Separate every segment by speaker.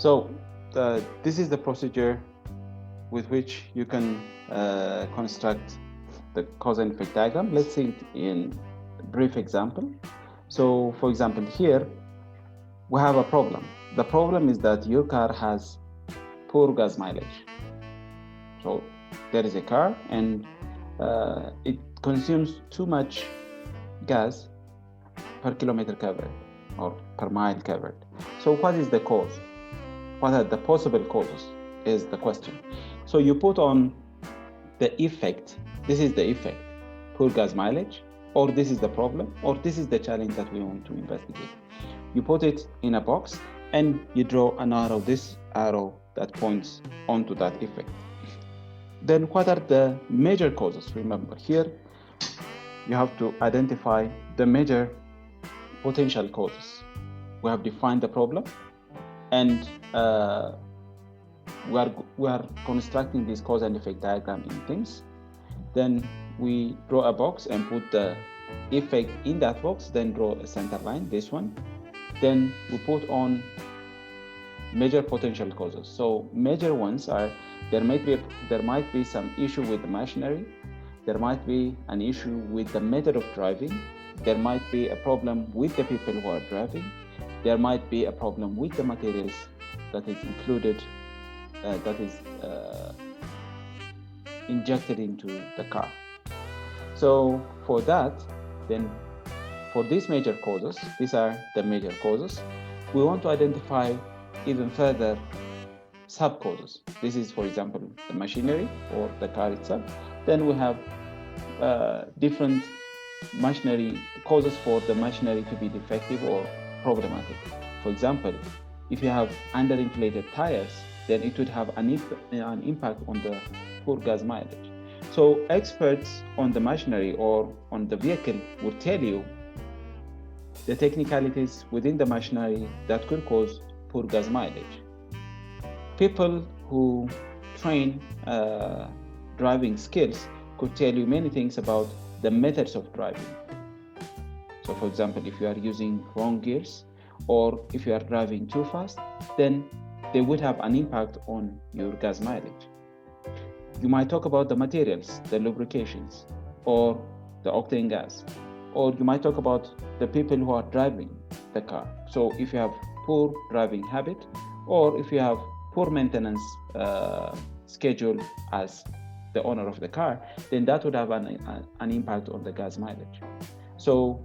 Speaker 1: So this is the procedure with which you can construct the cause and effect diagram. Let's see it in a brief example. So for example, here we have a problem. The problem is that your car has poor gas mileage. So there is a car and it consumes too much gas per kilometer covered or per mile covered. So what is the cause? What are the possible causes is the question. So you put on the effect. This is the effect, poor gas mileage, or this is the problem, or this is the challenge that we want to investigate. You put it in a box and you draw an arrow, this arrow that points onto that effect. Then what are the major causes? Remember, here you have to identify the major potential causes. We have defined the problem, and we are constructing this cause and effect diagram in things. Then we draw a box and put the effect in that box, then draw a center line, this one. Then we put on major potential causes. So major ones are, there might be some issue with the machinery, there might be an issue with the method of driving, there might be a problem with the people who are driving, there might be a problem with the materials that is included, that is injected into the car. So for that, then for these major causes, these are the major causes, we want to identify even further sub-causes. This is, for example, the machinery or the car itself. Then we have different machinery causes for the machinery to be defective or problematic. For example, if you have underinflated tires, then it would have an impact on the poor gas mileage. So experts on the machinery or on the vehicle will tell you the technicalities within the machinery that could cause poor gas mileage. People who train driving skills could tell you many things about the methods of driving. So for example, if you are using wrong gears or if you are driving too fast, then they would have an impact on your gas mileage. You might talk about the materials, the lubrications, or the octane gas, or you might talk about the people who are driving the car. So if you have poor driving habit, or if you have poor maintenance schedule as the owner of the car, then that would have an impact on the gas mileage. So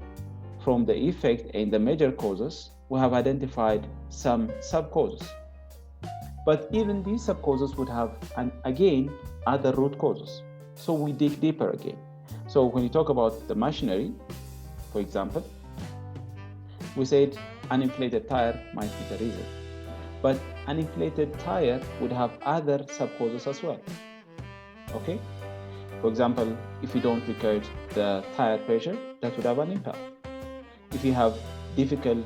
Speaker 1: from the effect and the major causes, we have identified some sub-causes. But even these sub-causes would have, again, other root causes. So we dig deeper again. So when you talk about the machinery, for example, we said an inflated tire might be the reason. But an inflated tire would have other sub-causes as well. Okay? For example, if you don't record the tire pressure, that would have an impact. If you have difficult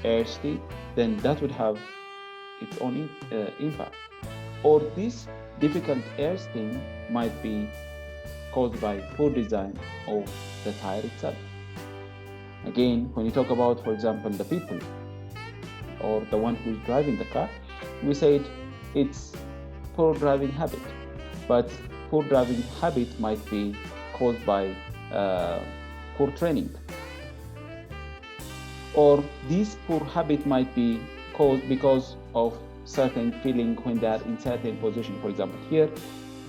Speaker 1: airspeed, then that would have its own impact. Or this difficult airspeed might be caused by poor design of the tire itself. Again, when you talk about, for example, the people or the one who is driving the car, we said it's poor driving habit. But poor driving habit might be caused by poor training. Or this poor habit might be caused because of certain feeling when they are in certain position. For example, here,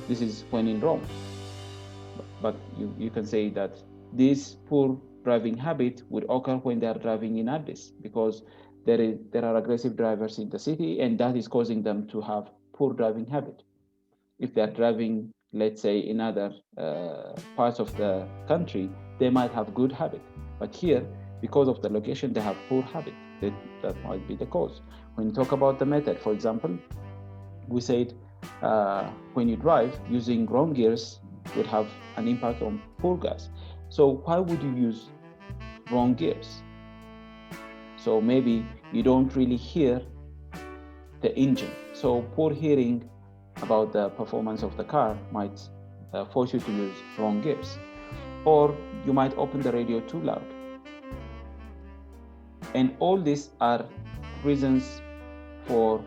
Speaker 1: this is when in Rome. But you can say that this poor driving habit would occur when they are driving in Addis, because there are aggressive drivers in the city, and that is causing them to have poor driving habit. If they are driving, let's say, in other parts of the country, they might have good habit. But here, because of the location, they have poor habit. That might be the cause. When you talk about the method, for example, we said when you drive using wrong gears would have an impact on poor gas. So why would you use wrong gears? So maybe you don't really hear the engine. So poor hearing about the performance of the car might force you to use wrong gears. Or you might open the radio too loud. And all these are reasons for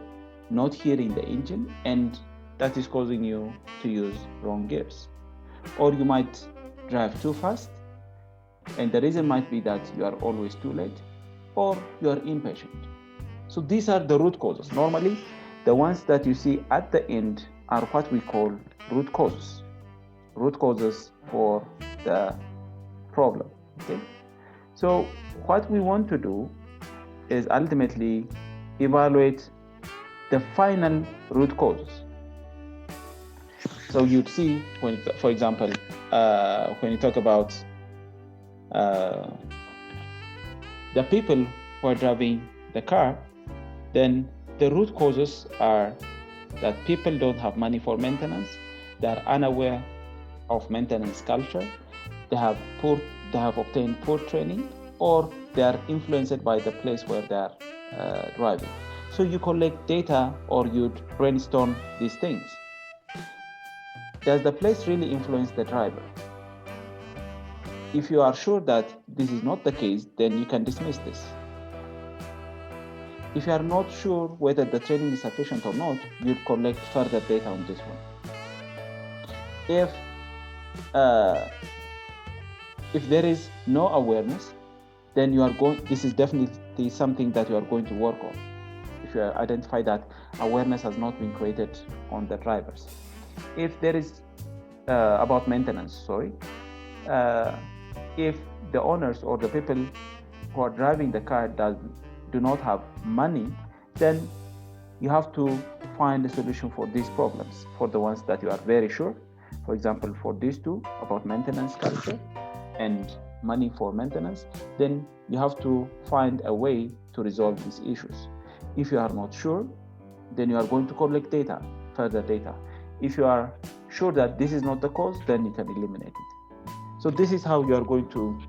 Speaker 1: not hearing the engine, and that is causing you to use wrong gears. Or you might drive too fast, and the reason might be that you are always too late, or you are impatient. So these are the root causes. Normally, the ones that you see at the end are what we call root causes for the problem. Okay. So what we want to do is ultimately evaluate the final root causes. So you'd see, when, for example, when you talk about the people who are driving the car, then the root causes are that people don't have money for maintenance, they are unaware of maintenance culture, they have obtained poor training, or they are influenced by the place where they are driving. So you collect data, or you'd brainstorm these things. Does the place really influence the driver? If you are sure that this is not the case, then you can dismiss this. If you are not sure whether the training is sufficient or not, you'd collect further data on this one. If there is no awareness, then this is definitely something that you are going to work on. If you identify that awareness has not been created on the drivers. If there is about maintenance, if the owners or the people who are driving the car do not have money, then you have to find a solution for these problems, for the ones that you are very sure. For example, for these two, about maintenance culture and money for maintenance, then you have to find a way to resolve these issues. If you are not sure, then you are going to collect data, further data. If you are sure that this is not the cause, then you can eliminate it. So this is how you are going to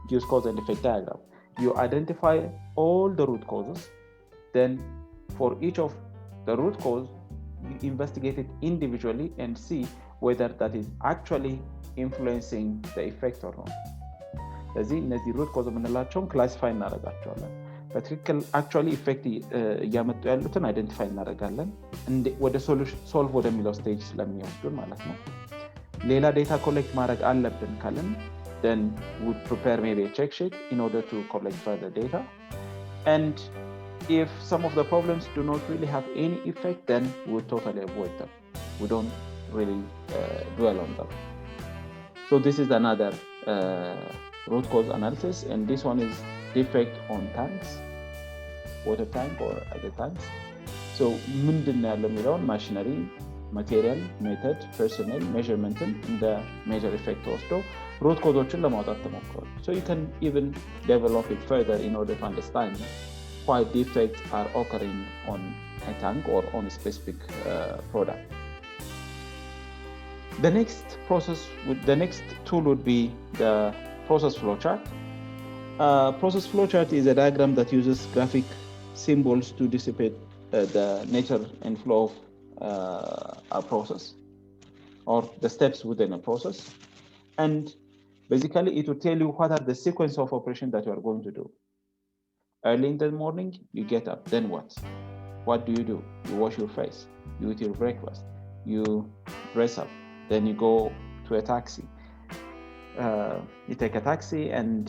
Speaker 1: use cause and effect diagram. You identify all the root causes, then for each of the root cause, you investigate it individually and see whether that is actually influencing the effect or not. ስለዚህ እነዚህ ሩት ኮዝ የምንላቸውን ክላሲፋይ እናደርጋቸዋለን። በትክክል አክቹዋሊ ኢፌክት እያመጡ ያሉትን አይደንቲፋይ እናደርጋለን ወደ ሶልቭ ወደሚለው ስቴጅ ስለሚወስዱን ማለት ነው። ሌላ ዴታ ኮሌክት ማድረግ አለብን ካለን then we'll prepare maybe a check sheet in order to collect further data. And if some of the problems do not really have any effect, then we'll totally avoid them. We don't really dwell on them. So this is another root cause analysis, and this one is defect on tanks, water tank or other tanks. So ምንድነው ያለው የሚለውን machinery, material, method, personnel, measurement እንደ major effect ወስዶ root causeዎችን ለማውጣት ተሞክሯል. So you can even develop it further in order to understand why defects are occurring on a tank or on a specific product. The next tool would be the process flowchart. Process flowchart is a diagram that uses graphic symbols to dissipate the nature and flow of a process or the steps within a process. And basically, it will tell you what are the sequence of operation that you are going to do. Early in the morning, you get up, then what? What do? You wash your face, you eat your breakfast, you dress up, then you go to a taxi. You take a taxi and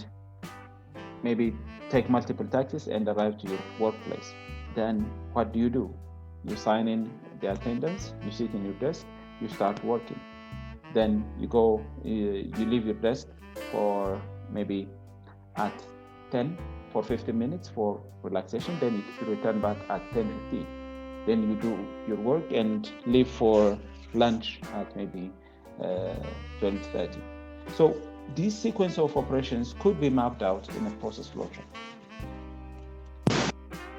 Speaker 1: maybe take multiple taxis and arrive to your workplace. Then what do? You sign in the attendance, you sit in your desk, you start working. Then you leave your desk for maybe at 10 for 15 minutes for relaxation, then you return back at 10:15. Then you do your work and leave for lunch at maybe 12:30. So this sequence of operations could be mapped out in a process flowchart.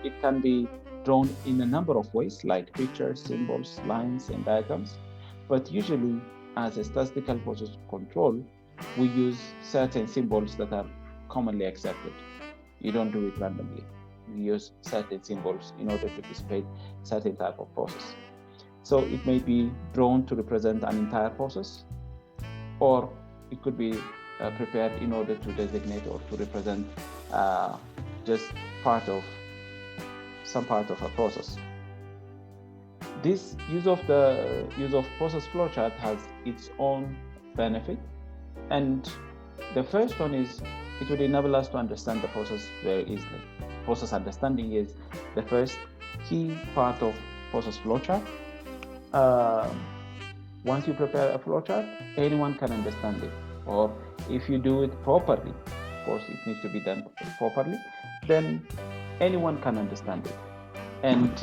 Speaker 1: It can be drawn in a number of ways, like pictures, symbols, lines, and diagrams. But usually, as a statistical process control, we use certain symbols that are commonly accepted. You don't do it randomly. You use certain symbols in order to dissipate certain type of process. So it may be drawn to represent an entire process, or it could be prepared in order to designate or to represent just some part of a process. this use of process flowchart has its own benefit, and the first one is it would enable us to understand the process very easily. Process understanding is the first key part of process flowchart. Once you prepare a flowchart, anyone can understand it, or if you do it properly, of course it needs to be done properly, then anyone can understand it. And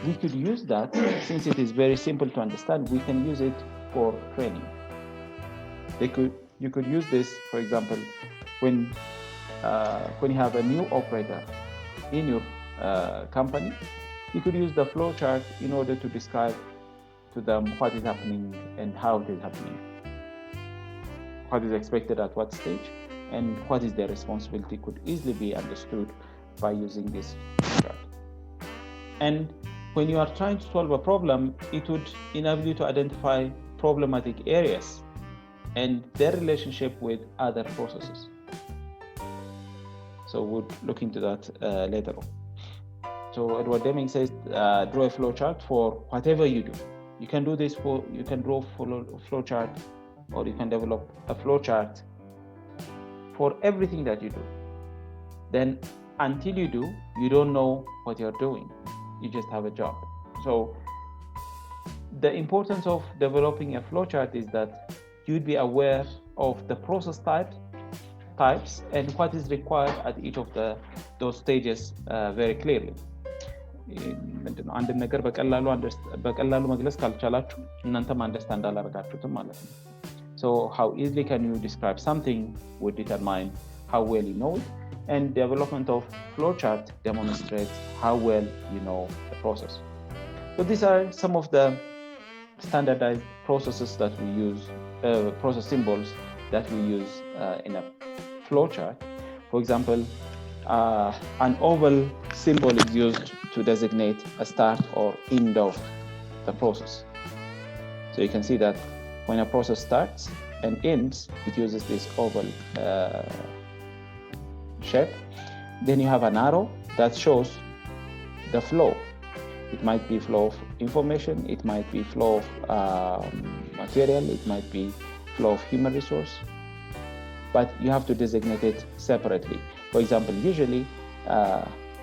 Speaker 1: we could use that, since it is very simple to understand, we can use it for training. You could use this, for example, when you have a new operator in your company, you could use the flowchart in order to describe to them what is happening and how it is happening, what is expected at what stage, and what is their responsibility could easily be understood by using this flowchart. And when you are trying to solve a problem, it would enable you to identify problematic areas and their relationship with other processes. So we'll look into that later on. So Edward Deming says, draw a flowchart for whatever you do. You can do this you can draw a flowchart, or you can develop a flowchart for everything that you do. Then until you do, you don't know what you're doing. You just have a job. So the importance of developing a flowchart is that you'd be aware of the process types and what is required at each of those stages very clearly. አንድን ነገር በቀላሉ መግለጽ ካልቻላችሁ እናንተም አንደርስታንድ አላደረጋችሁትም ማለት ነው። So how easily can you describe something would determine how well you know it, and development of flowchart demonstrates how well you know the process. So these are some of the standardized processes that we use, process symbols that we use in a flowchart. For example, an oval symbol is used to designate a start or end of the process. So you can see that when a process starts and ends, it uses this oval shape. Then you have an arrow that shows the flow. It might be flow of information, it might be flow of material, it might be flow of human resource, but you have to designate it separately. For example, usually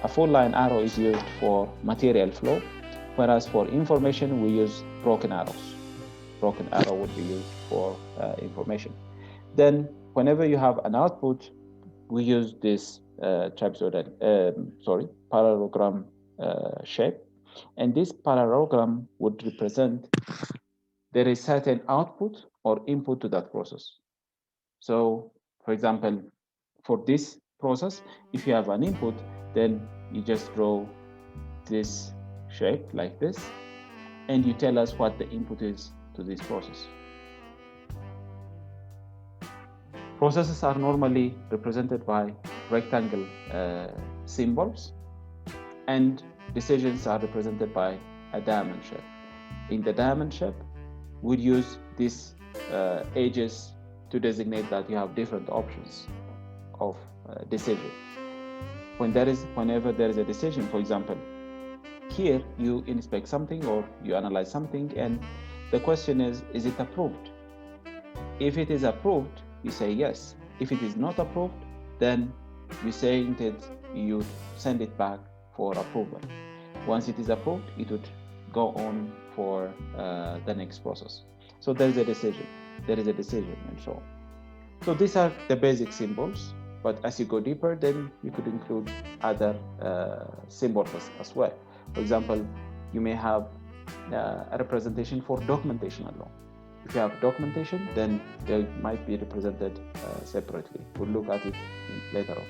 Speaker 1: a full line arrow is used for material flow, whereas for information we use broken arrows. Broken arrow would be used for information. Then whenever you have an output, we use this parallelogram shape, and this parallelogram would represent there is certain output or input to that process. So for example, for this process, if you have an input, then you just draw this shape like this, and you tell us what the input is to this process. Processes are normally represented by rectangle symbols, and decisions are represented by a diamond shape. In the diamond shape, we'd use these edges to designate that you have different options of decision. Whenever there is a decision, for example, here you inspect something or you analyze something, and the question is it approved? If it is approved, you say yes. If it is not approved, then you send it back for approval. Once it is approved, it would go on for the next process. So there is a decision, and so on. So these are the basic symbols, but as you go deeper, then you could include other symbols as well. For example, you may have a representation for documentation alone. If you have documentation, then they might be represented separately. We'll look at it later on.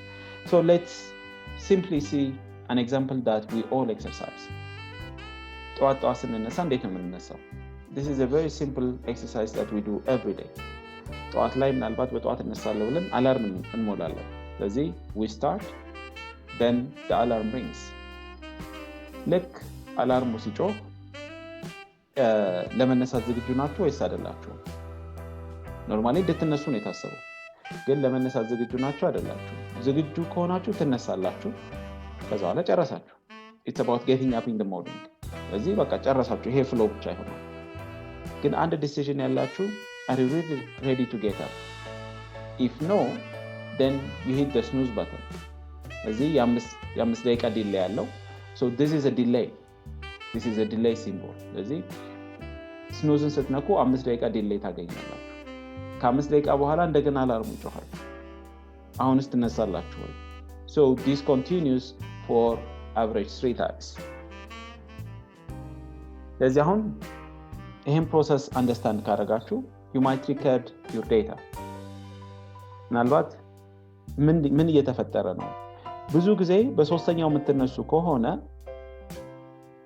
Speaker 1: So let's simply see an example that we all exercise. This is a very simple exercise that we do every day. ጠዋት ላይ ምናልባት በጠዋት እነሳለሁ ብለን አላርም እንሞላለን። ስለዚህ we start, then the alarm rings. ልክ አላርሙ ሲጮህ ለመነሳት ዝግጁ ናችሁ ወይስ አይደላችሁም? ኖርማሊ እንድትነሱ ነው የታሰበው፣ ግን ለመነሳት ዝግጁ ናችሁ አይደላችሁ? ዝግጁ ከሆናችሁ ትነሳላችሁ፣ ከዛ በኋላ ጨረሳችሁ። It's about getting up in the morning. ስለዚህ በቃ ጨረሳችሁ ይሄ ፍሎ ብቻ ይሆናል ግን አንድ ዲሲዥን ያላችሁ are you really ready to get up if no then you hit the snooze button ስለዚህ የአምስት ደቂቃ ዲሌይ ያለው so this is a delay symbol ስለዚህ ስኑዝን ስትነኩ 5 ደቂቃ ዲሌይ ታገኛላችሁ ከ5 ደቂቃ በኋላ እንደገና አላርሙ ይጮሃል አሁንስ ትነሳላችሁ ወይ so this continues for average 3 times ስለዚህ አሁን ይሄን ፕሮሰስ አንደርስታንድ ካደረጋችሁ you might record your data ምናልባት ምን እየተፈጠረ ነው ብዙ ጊዜ በሶስተኛው የምትነሱ ከሆነ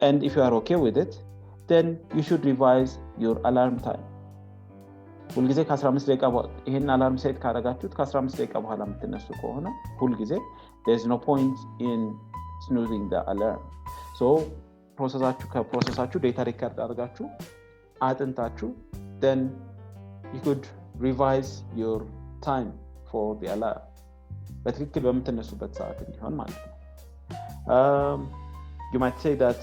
Speaker 1: and if you are okay with it then you should revise your alarm time ሁልጊዜ ከ15 ደቂቃ ይሄን አላርም ሴት ካደረጋችሁት ከ15 ደቂቃ በኋላ የምትነሱ ከሆነ ሁልጊዜ there is no point in snoozing the alarm so ከፕሮሰሳችሁ ዴታ ሪከርድ አድርጋችሁ አጥንታችሁ then you could revise your time for the alarm በትክክል በምትነሱበት ሰዓት እንዲሆን ማለት ነው you might say that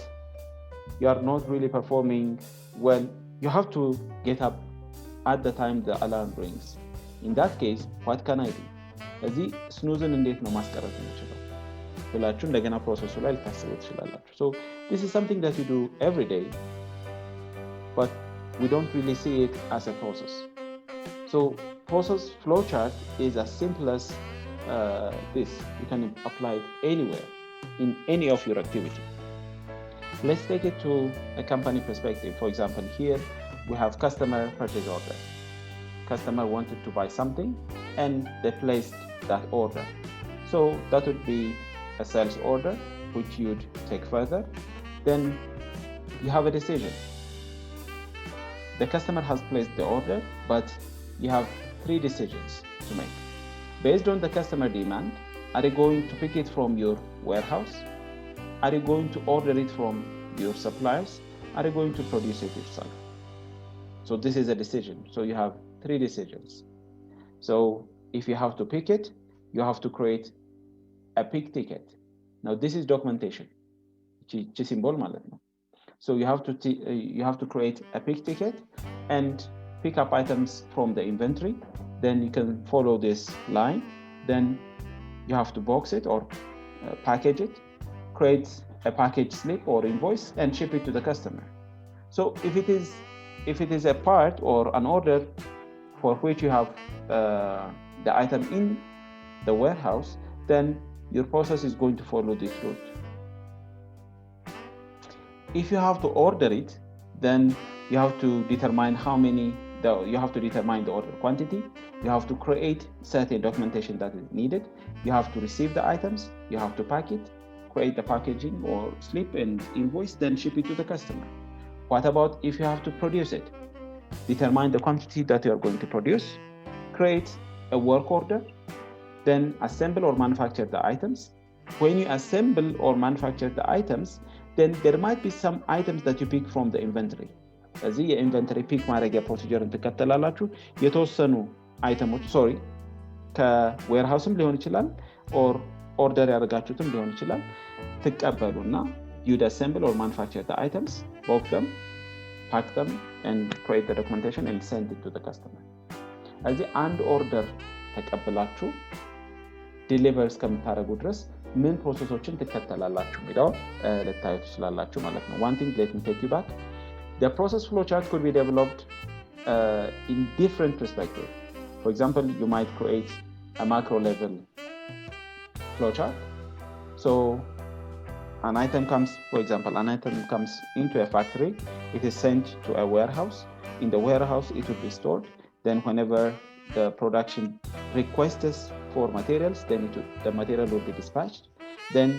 Speaker 1: you are not really performing well you have to get up at the time the alarm rings in that case what can I do ስለዚህ ስኑዝን እንዴት ነው ማስቀረት የምችለው ብላችሁ እንደገና ፕሮሰሱ ላይ ልታስቡ ትችላላችሁ so this is something that you do every day but we don't really see it as a process so process flowchart is as simple as this you can apply it anywhere in any of your activity let's take it to a company perspective for example here we have customer purchase order customer wanted to buy something and they placed that order so that would be a sales order which you'd take further then you have a decision the customer has placed the order but you have 3 decisions to make based on the customer demand are you going to pick it from your warehouse are you going to order it from your suppliers are you going to produce it yourself so this is a decision so you have 3 decisions so if you have to pick it you have to create a pick ticket now this is documentation which symbol ማለት ነው so you have to create a pick ticket and pick up items from the inventory then you can follow this line then you have to box it or package it create a package slip or invoice and ship it to the customer so if it is a part or an order for which you have the item in the warehouse then your process is going to follow this route if you have to order it then you have to determine you have to determine the order quantity you have to create certain documentation that is needed you have to receive the items you have to pack it create the packaging or slip and invoice then ship it to the customer what about if you have to produce it determine the quantity that you are going to produce create a work order then assemble or manufacture the items when you assemble or manufacture the items then there might be some items that you pick from the inventory ስለዚህ የኢንቨንተሪ ፒክ ማድረጊያ ፕሮሲጀርን ትከተላላችሁ የተወሰኑ አይተሞች ከዌርሃውስም ሊሆን ይችላል ኦር ኦርደር ያደርጋችሁትም ሊሆን ይችላል ትቀበሉና you assemble or manufacture the items box them pack them and create the documentation and send it to the customer ስለዚህ አንድ ኦርደር ተቀበላችሁ ዲሊቨር እስከምታደርጉ ድረስ ምን ፕሮሰሶችን ትከተላላችሁ የሚለው ልታዩ ትችላላችሁ ማለት ነው one thing let me take you back the process flowchart could be developed in different perspectives for example you might create a macro level flowchart so an item comes into a factory it is sent to a warehouse in the warehouse it will be stored then whenever the production requests for materials then the material will be dispatched then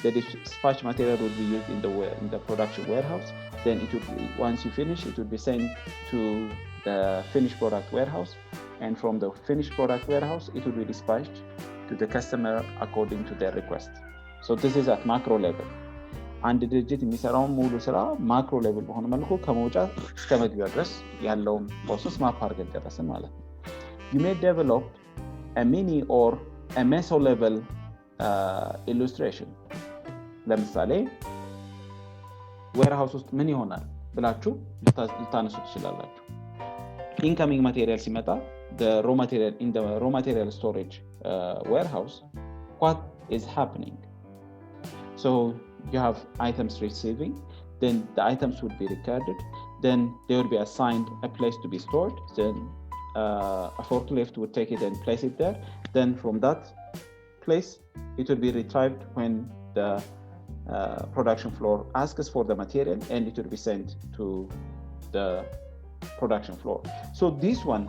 Speaker 1: the dispatched material will be used in the production warehouse then it will be, once you finish it will be sent to the finished product warehouse and from the finished product warehouse it will be dispatched to the customer according to their request so this is at macro level አንድ ድርጅት የሚሰራውን ሙሉ ስራ ማክሮ ሌቭል በሆነ መልኩ ከመውጫ እስከ መግቢያ ድረስ ያለውን ፕሮሰስ ማፕ አድርገን ጨረስን ማለት ነው you may develop a mini or a meso level illustration ለምሳሌ warehouse ውስጥ ምን ይሆናል ብላችሁ ልታነሱ ትችላላችሁ። incoming material ሲመጣ the raw material in the raw material storage warehouse, what is happening? So you have items receiving, then the items would be recorded, then they would be assigned a place to be stored, then a forklift would take it and place it there, then from that place it will be retrieved when the production floor asks for the material, and it will be sent to the production floor. So this one,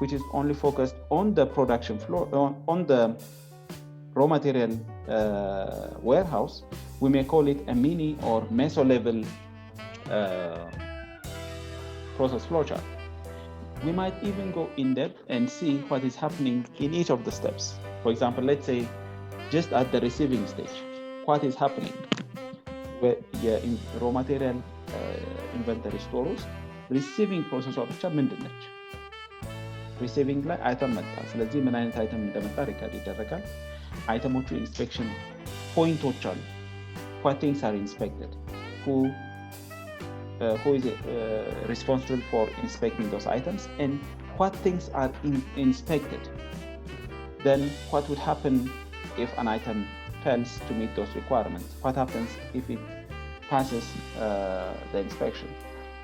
Speaker 1: which is only focused on the production floor, on the raw material warehouse, we may call it a mini or meso level process flowchart. We might even go in depth and see what is happening in each of the steps. For example, let's say just at the receiving stage, what is happening in raw material inventory stores. Receiving process ብቻ ምንድነች? receiving ላይ አይተም መጣ። ስለዚህ ምን አይነት አይተም እንደመጣ ሪከርድ ይደረጋል። አይተሞቹ ኢንስፔክሽን ፖይንቶች አሉ። what things are inspected, who is responsible for inspecting those items, and what things are inspected. Then what would happen if an item fails to meet those requirements? What happens if it passes the inspection?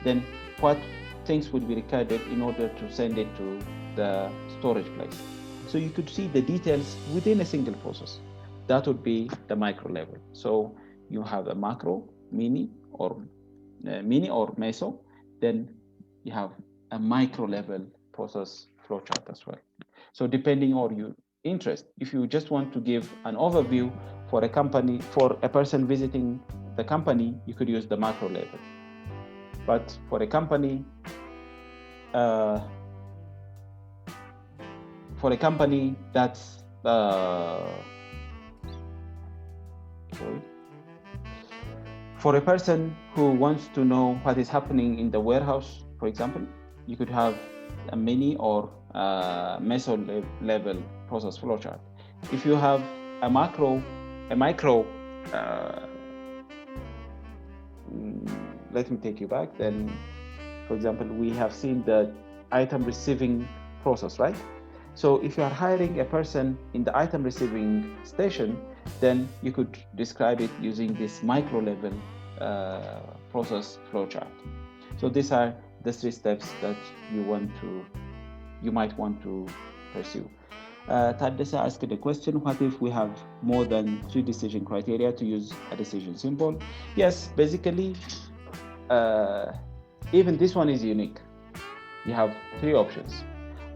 Speaker 1: Then what things would be recorded in order to send it to the storage place? So you could see the details within a single process. That would be the micro level. So you have a macro, mini or meso, then you have a micro level process flowchart as well. So depending on your interest, if you just want to give an overview for a company, for a person visiting the company, you could use the macro level. But for a company, that's for a person who wants to know what is happening in the warehouse, for example, you could have a mini or meso level process flowchart. If you have a micro, let me take you back. Then, for example, we have seen the item receiving process, right? So if you are hiring a person in the item receiving station, then you could describe it using this micro level process flowchart. So these are the 3 steps that you might want to pursue. Tadessa asked the question, what if we have more than 3 decision criteria to use a decision symbol? Yes, basically, even this one is unique. You have 3 options.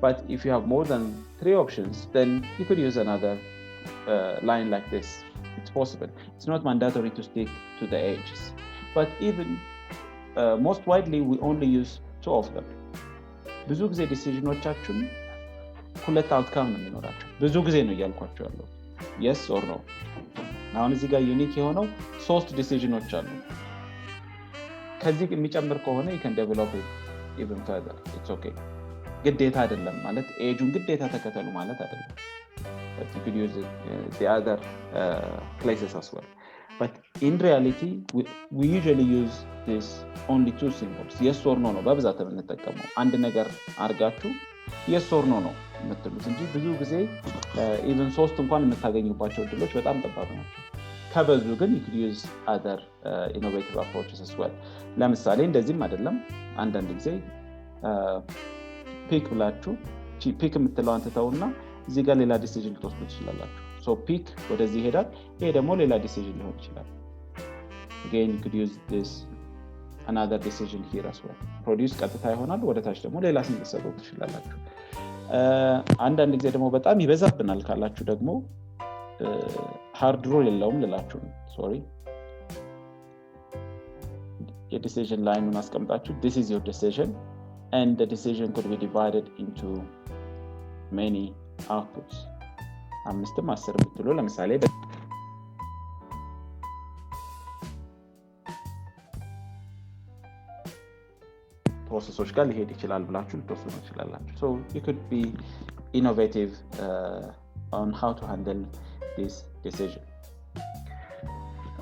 Speaker 1: But if you have more than 3 options, then you could use another line like this. It's possible. It's not mandatory to stick to the edges. But even most widely, we only use 2 of them. ብዙ ጊዜ ዲሲዥኖቻችን ሁለት አውትካም ነው የሚኖራቸው። ብዙ ጊዜ ነው እያልኳቸው ያለው yes or no። አሁን እዚህ ጋር ዩኒክ የሆነው 3 ዲሲዥኖች አሉ። ከዚህ የሚጨምር ከሆነ you can develop it even further. It's okay. ግዴታ አይደለም ማለት ኤጁን ግዴታ ተከተሉ ማለት አይደለም. But you could use it the other places as well. But in reality, we usually use this only 2 symbols. Yes or no ነው በብዛት የምንጠቀመው። አንድ ነገር አርጋችሁ yes or no ነው የምትሉት እንጂ ብዙ ጊዜ even 3 እንኳን የምታገኙባቸው እድሎች በጣም ጠባብ ናቸው። ከበዙ ግን you could use other innovative approaches as well. ለምሳሌ እንደዚህም አይደለም አንዳንድ ጊዜ ፒክ ብላችሁ ፒክ የምትለው አንተታውና እዚህ ጋር ሌላ ዲሲዥን ልትወስዱ ትችላላችሁ። ሶ ፒክ ወደዚህ ይሄዳል፣ ይሄ ደግሞ ሌላ ዲሲዥን ሊሆን ይችላል። again you could use this another decision here as well. produce ቀጥታ ይሆናል፣ ወደ ታች ደግሞ ሌላ ስም ልትሰጡ ትችላላችሁ። አንዳንድ ጊዜ ደግሞ በጣም ይበዛብናል ካላችሁ ደግሞ ሃርድ ሩል የለውም ልላችሁ ነው። ሶሪ የዲሲዥን ላይኑን አስቀምጣችሁ this is your decision and the decision could be divided into many outputs. 5 10 ብትሉ ለምሳሌ ፕሮሰሶች ጋር ሊሄድ ይችላል ብላችሁ ልትወስኑ ትችላላችሁ። so you could be innovative on how to handle this decision.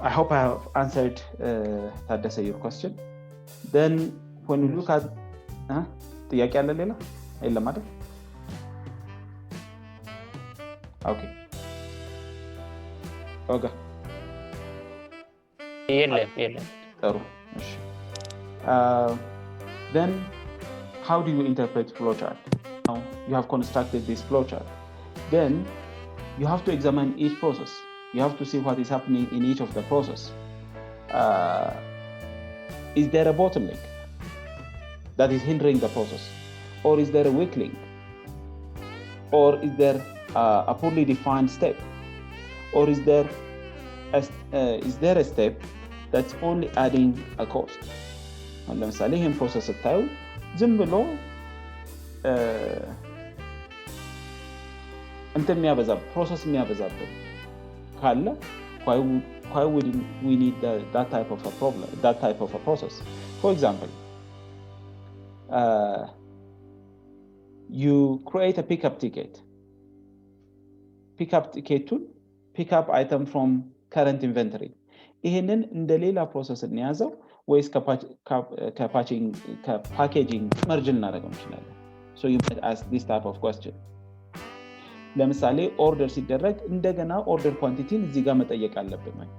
Speaker 1: I hope I have answered Tadase your question. Then when we look at ጥያቄ አለ ሌላ የለም አይደል? ኦኬ ኦጋ
Speaker 2: የለም
Speaker 1: ጥሩ እሺ then how do you interpret flowchart? Now you have constructed this flowchart, then you have to examine each process. You have to see what is happening in each of the process. Is there a bottleneck that is hindering the process, or is there a weak link, or is there a poorly defined step, or is there a step that's only adding a cost? ለምሳሌ ይህን ፕሮሰስ ስታዩ ዝም ብሎ እንትን ፕሮሰስ የሚያበዛበት ካለ why would we need that type of a problem, that type of a process? For example, you create a pickup ticket. Pickup ticket-ቱን pick up item from current inventory. ይሄንን እንደ ሌላ ፕሮሰስ እንያዘው ወይስ ከፓኬጂንግ መርጅ እናደርገው እንችላለን? So you might ask this type of question. ለምሳሌ ኦርደር ሲደረግ እንደገና ኦርደር ኳንቲቲን እዚህ ጋር መጠየቅ አለብን ወይ?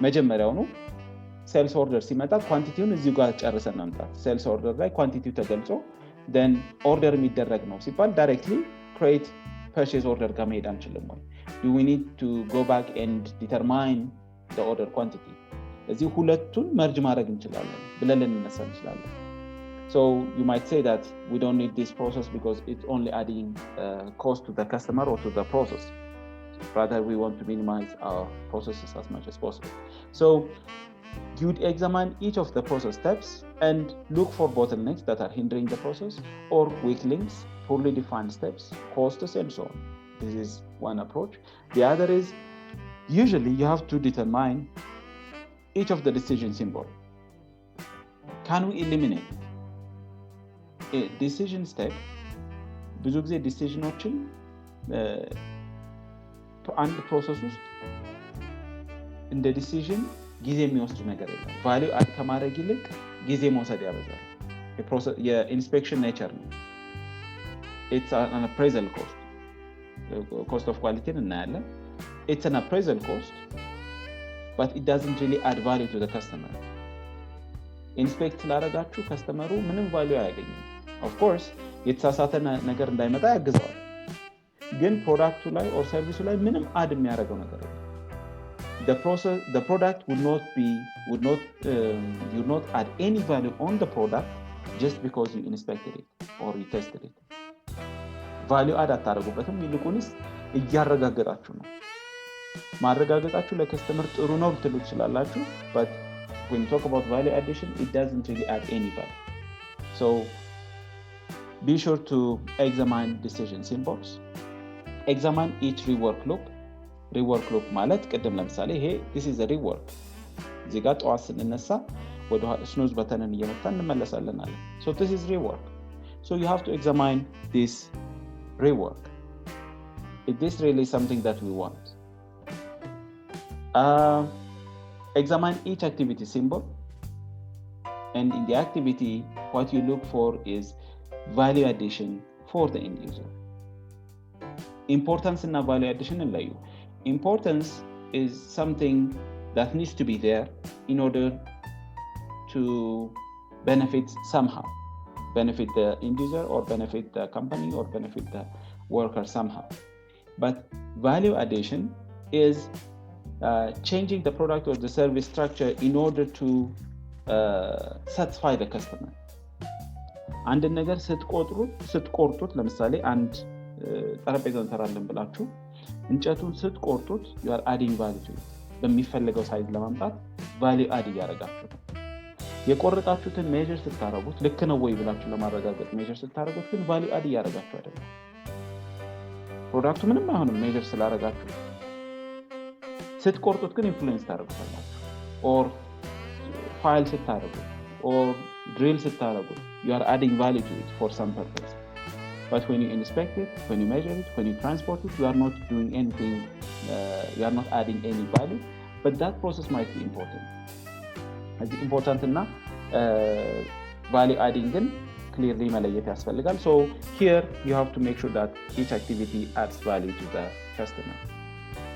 Speaker 1: መጀመሪያውኑ ሴልስ ኦርደር ሲመጣ ኳንቲቲውን እዚህ ጋር ጨርሰን መምጣት። ሴልስ ኦርደር ላይ ኳንቲቲው ተገልጾ then ኦርደር የሚደረግ ነው ሲባል ዳይሬክትሊ create purchase order ጋር መሄድ አንችልም ወይ? Do we need to go back and determine the order quantity? እዚህ ሁለቱን መርጅ ማድረግ እንችላለን ብለን ልንነሳ እንችላለን። So you might say that we don't need this process because it's only adding cost to the customer or to the process. Rather, we want to minimize our processes as much as possible. So you'd examine each of the process steps and look for bottlenecks that are hindering the process, or weak links, poorly defined steps, costs, and so on. This is one approach. The other is, usually you have to determine each of the decision symbol. Can we eliminate a decision step? ብዙ ጊዜ ዲሲዥኖችን አንድ ፕሮሰስ ውስጥ እንደ ዲሲዥን ጊዜ የሚወስድ ነገር የለም። ቫልዩ አድ ከማድረግ ይልቅ ጊዜ መውሰድ ያበዛል። የኢንስፔክሽን ኔቸር ነው። It's an appraisal cost. Cost of quality እናያለን። It's an appraisal cost, but it doesn't really add value to the customer. ኢንስፔክት ላደረጋችሁ ከስተመሩ ምንም ቫልዩ አያገኝም። ኦፍ ኮርስ የተሳሳተ ነገር እንዳይመጣ ያግዘዋል፣ ግን ፕሮዳክቱ ላይ ኦር ሰርቪሱ ላይ ምንም አድ የሚያደርገው ነገር የለም። the product would not add any value on the product just because you inspected it or you tested it. ቫልዩ አድ አታደርጉበትም፣ ይልቁንስ እያረጋገጣችሁ ነው። ማረጋገጣችሁ ለከስተመር ጥሩ ነው ልትሉ ትችላላችሁ፣ but when you talk about value addition, it doesn't really add any value. So be sure to examine decision symbols. Examine each rework loop. Rework loop ማለት ቅድም ለምሳሌ ይሄ this is a rework። እዚህ ጋር ጠዋት ስንነሳ ወደ ስኑዝ በተንን እየመታን እንመለሳለን አለ። So this is rework. So you have to examine this rework. Is this really something that we want? Examine each activity symbol, and in the activity what you look for is value addition for the end user. Importance and value addition in layu. Importance is something that needs to be there in order to benefit somehow, benefit the end user or benefit the company or benefit the worker somehow. But value addition is changing the product or the service structure in order to satisfy the customer. አንድ ነገር ስትቆርጡት ለምሳሌ አንድ ጠረጴዛ እንሰራለን ብላችሁ እንጨቱን ስትቆርጡት you are adding value to it. በሚፈልገው ሳይዝ ለማምጣት value add እያደረጋችሁ ነው። የቆረጣችሁትን ሜጀር ስታረጉት ልክ ነው ወይ ብላችሁ ለማረጋገጥ ሜጀር ስታረጉት ግን value add እያደረጋችሁ አይደለም። ፕሮዳክቱ ምንም አይሆንም ሜጀር ስላደረጋችሁ። ስትቆርጡት ግን ኢንፍሉዌንስ ታደርጉታላችሁ። ኦር ፋይል ስታደርጉት ኦር ድሪል ስታደርጉት you are adding value to it for some purpose. But when you inspect it, when you measure it, when you transport it, you are not doing anything, you are not adding any value. but that process might be important. As important እና value adding ግን clearly መለየት ያስፈልጋል. So here you have to make sure that each activity adds value to the customer.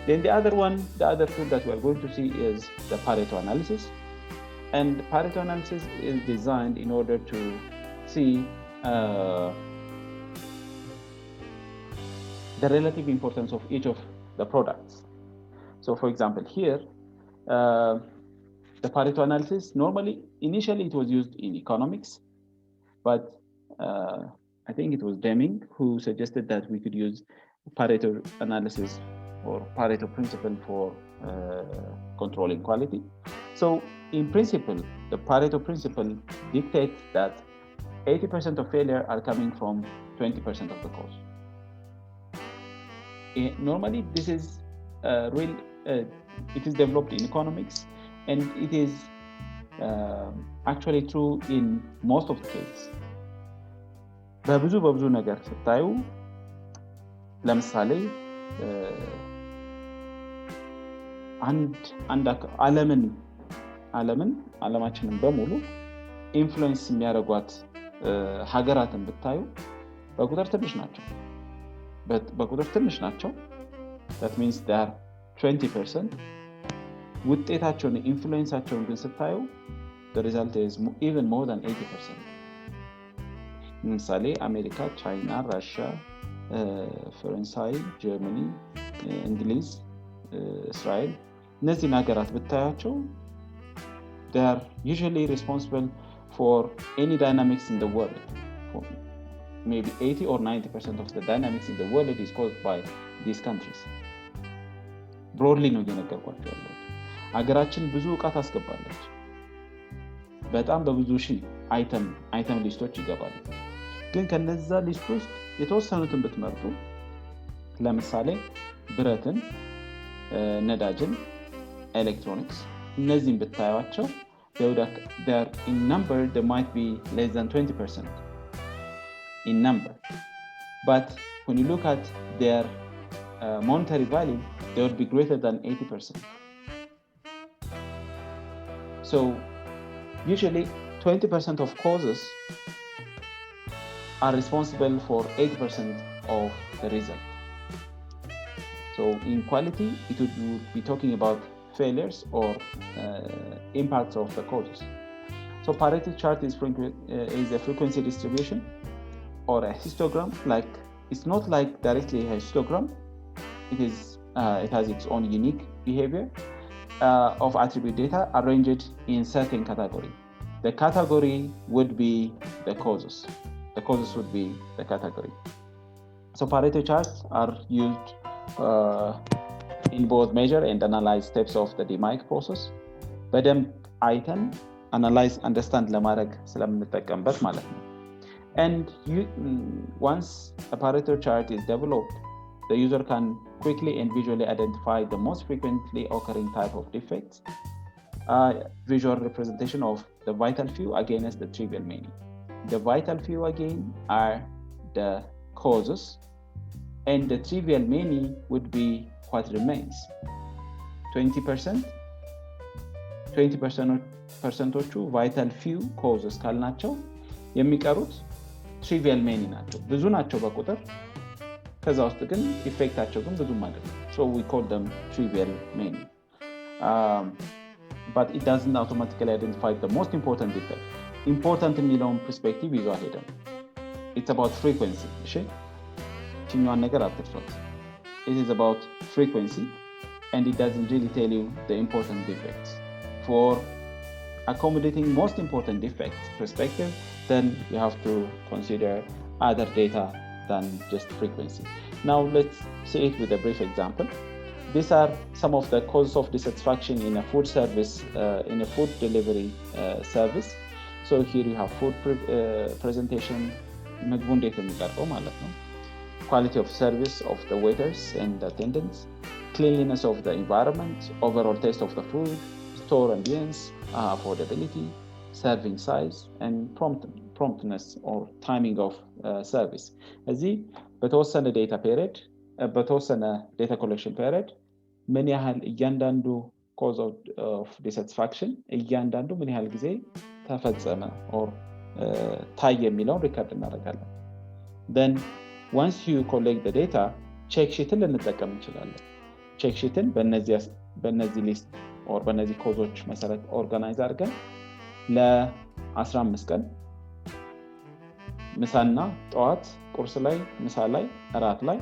Speaker 1: Then the other tool that we are going to see is the Pareto analysis. And Pareto analysis is designed in order to see the relative importance of each of the products. So for example, here, the Pareto analysis, initially it was used in economics, but I think it was Deming who suggested that we could use Pareto analysis or Pareto principle for controlling quality. So in principle, the Pareto principle dictates that 80% of failure are coming from 20% of the cause. Normally, this is it is developed in economics, and it is actually true in most of the cases. በብዙ ነገር ስታዩ ለምሳሌ ዓለማችንን በሙሉ ኢንፍሉዌንስ የሚያደርጓት ሀገራትን ብታዩ በቁጥር ትንሽ ናቸው. that means they are 20%. ውጤታቸውን ኢንፍሉዌንሳቸውን ግን ስታዩ the result is even more than 80%. ለምሳሌ አሜሪካ፣ ቻይና፣ ራሽያ፣ ፈረንሳይ፣ ጀርመኒ፣ እንግሊዝ፣ እስራኤል እነዚህን ሀገራት ብታያቸው they are usually responsible for any dynamics in the world. Maybe 80 or 90% of the dynamics in the world is caused by these countries. Broadly ነው እየነገርኳቸው ያለው። ሀገራችን ብዙ ዕቃ ታስገባለች። በጣም በብዙ ሺህ አይተም ሊስቶች ይገባሉ። ግን ከነዛ ሊስት ውስጥ የተወሰኑትን ብትመርጡ ለምሳሌ ብረትን፣ ነዳጅን፣ ኤሌክትሮኒክስ እነዚህን ብታዩቸው they're in number they might be less than 20% in number, but when you look at their monetary value they would be greater than 80%. So usually 20% of causes are responsible for 80% of the result. So in quality, it would be talking about failures or impacts of the causes. So Pareto chart is a frequency distribution or a histogram. Like it's not like directly a histogram. It has its own unique behavior of attribute data arranged in certain category. The category would be the causes. The causes would be the category. So Pareto charts are used in both measure and analyze steps of the DMAIC process. በደንብ አይተን analyze understand ለማድረግ ስለምንጠቀምበት ማለት ነው. And once a Pareto chart is developed, the user can quickly and visually identify the most frequently occurring type of defects. Visual representation of the vital few against the trivial many. The vital few again are the causes, and the trivial many would be what remains. 20% vital few causes ካልናቸው የሚቀሩት trivial many ናቸው። ብዙ ናቸው በቁጥር ከዛ ውስጥ ግን ኢፌክታቸው ግን ብዙም አይደለም. So we call them trivial many. But it doesn't automatically identify the most important defect. Important የሚለውን perspective ይዞ አይሄድም. It's about frequency. እሺ ችኛዋን ነገር አትርሷት. It is about frequency, and it doesn't really tell you the important defects. For accommodating most important defects perspective, then you have to consider other data than just frequency. Now let's see it with a brief example. These are some of the causes of dissatisfaction in a food service, in a food delivery service. So here you have food presentation, ምግቡ እንዴት የሚቀርበው ማለት ነው. Quality of service of the waiters and attendants, cleanliness of the environment, overall taste of the food, store ambience, affordability, serving size, and promptness or timing of service. እዚህ በተወሰነ ዴታ ፔሪድ በተወሰነ ዴታ ኮሌክሽን ፔሪድ ምን ያህል እያንዳንዱ cause of dissatisfaction እያንዳንዱ ምን ያህል ጊዜ ተፈጸመ or ታየ የሚለውን ሪከርድ እናደርጋለን። then once you collect the data check sheet ልንጠቀም እንችላለን። check sheet በእነዚህ ሊስት or በእነዚህ ኮዞች መሰረት ኦርጋናይዝ አድርገን ለ15 ቀን ምሳና ጠዋት ቁርስ ላይ ምሳ ላይ እራት ላይ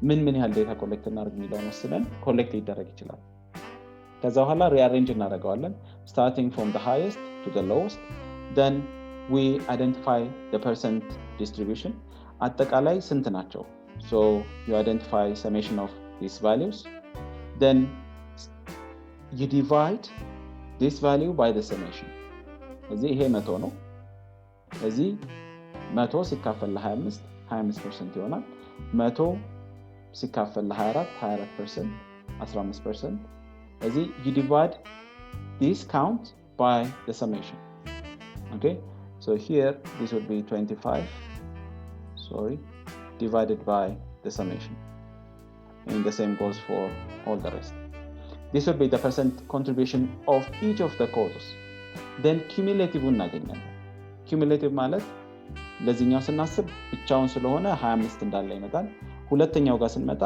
Speaker 1: ምን ያህል ዴታ ኮሌክት እናደርግ የሚለውን ወስነን ኮሌክት ሊደረግ ይችላል። ከዛ በኋላ ሪአሬንጅ እናደርገዋለን starting from the highest to the lowest. then we identify the percent distribution አጠቃላይ ስንት ናቸው. so you identify summation of these values. then you divide this value by the summation. እዚህ ይሄ 100 ነው። እዚህ 100 ሲካፈል ለ25 25% ይሆናል። 100 ሲካፈል ለ24 24% 15%. እዚህ you divide this count by the summation. okay, so here this would be 25 divided by the summation, and the same goes for all the rest. This would be the percent contribution of each of the causes. then cumulative እናገኛለን። cumulative ማለት ለዚህኛው ስናስብ ብቻውን ስለሆነ 25 እንዳለ ይመጣል። ሁለተኛው ጋር ስንመጣ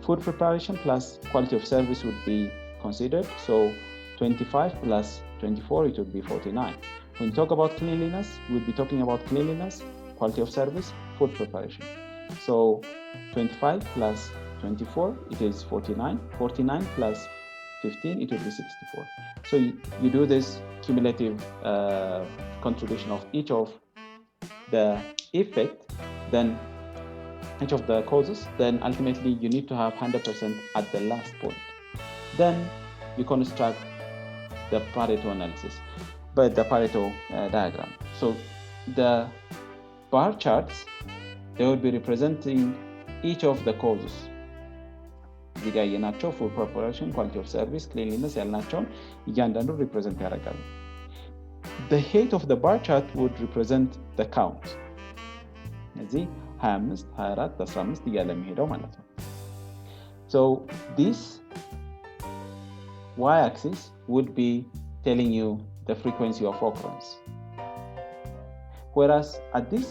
Speaker 1: food preparation plus quality of service would be considered. so 25 plus 24 it would be 49. when you talk about cleanliness we'll be talking about cleanliness, quality of service, food preparation. so 25 plus 24 it is 49. 49 plus 15 it will be 64. so you do this cumulative contribution of each of the effect, then each of the causes, then ultimately you need to have 100% at the last point. then you construct the Pareto analysis, but the Pareto diagram. so the bar charts, they will be representing each of the causes. እዚህ ጋር የናቸው food preparation, quality of service, cleanliness ያልናቸውን እያንዳንዱ represent ያደርጋሉ። the height of the bar chart would represent the count. እዚህ 25 24 15 እያለ የሚሄደው ማለት ነው። so this y-axis would be telling you the frequency of occurrence, whereas at this